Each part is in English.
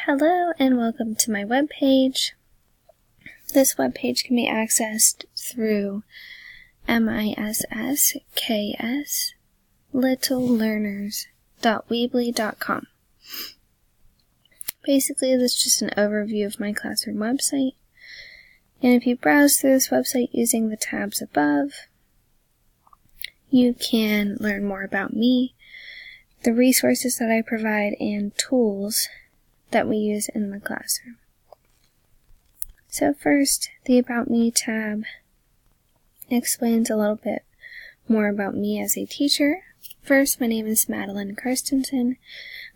Hello and welcome to my webpage. This webpage can be accessed through missksLittlelearners.weebly.com. Basically, this is just an overview of my classroom website. And if you browse through this website using the tabs above, you can learn more about me, the resources that I provide, and tools that we use in the classroom. So first, the About Me tab explains a little bit more about me as a teacher. First, my name is Madeline Karstensen.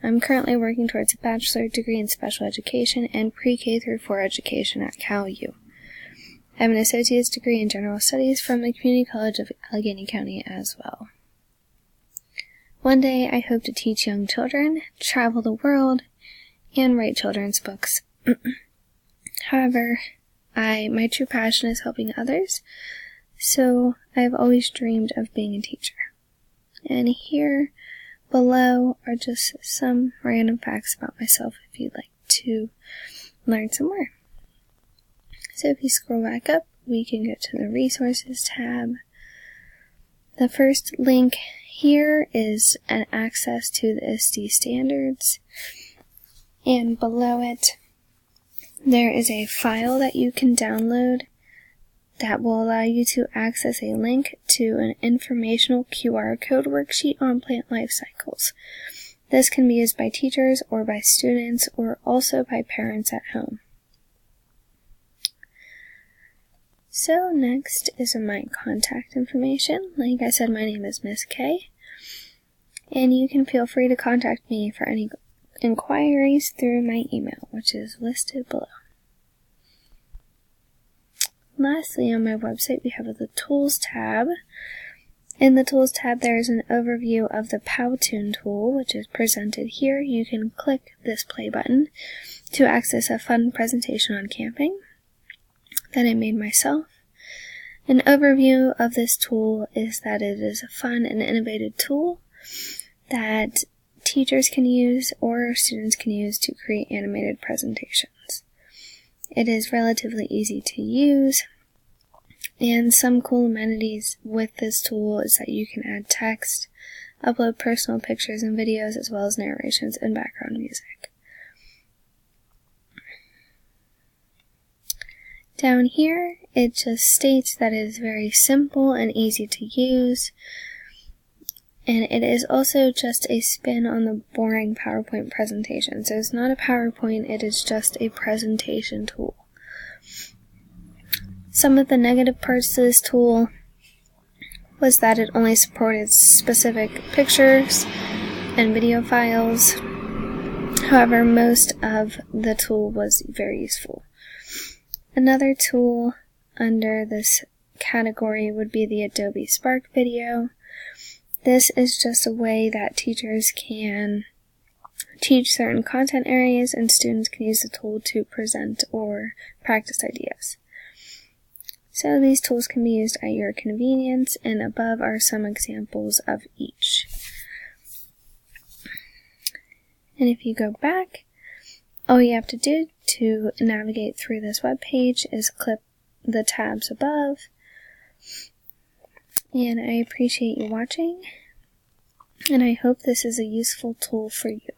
I'm currently working towards a bachelor's degree in special education and pre-K through 4 education at CalU. I have an associate's degree in general studies from the Community College of Allegheny County as well. One day, I hope to teach young children, travel the world, and write children's books. However, my true passion is helping others, so I've always dreamed of being a teacher. And here below are just some random facts about myself if you'd like to learn some more. So if you scroll back up, we can go to the Resources tab. The first link here is an access to the ISTE standards, and below it there is a file that you can download that will allow you to access a link to an informational QR code worksheet on plant life cycles. This can be used by teachers or by students or also by parents at home. So next is my contact information. Like I said, my name is Miss K, and you can feel free to contact me for any inquiries through my email, which is listed below. Lastly, on my website, we have the Tools tab. In the Tools tab, there is an overview of the Powtoon tool, which is presented here. You can click this play button to access a fun presentation on camping that I made myself. An overview of this tool is that it is a fun and innovative tool that teachers can use or students can use to create animated presentations. It is relatively easy to use, and some cool amenities with this tool is that you can add text, upload personal pictures and videos, as well as narrations and background music. Down here, it just states that it is very simple and easy to use, and it is also just a spin on the boring PowerPoint presentation. So it's not a PowerPoint, it is just a presentation tool. Some of the negative parts to this tool was that it only supported specific pictures and video files. However, most of the tool was very useful. Another tool under this category would be the Adobe Spark Video. This is just a way that teachers can teach certain content areas and students can use the tool to present or practice ideas. So these tools can be used at your convenience, and above are some examples of each. And if you go back, all you have to do to navigate through this web page is click the tabs above. And I appreciate you watching, and I hope this is a useful tool for you.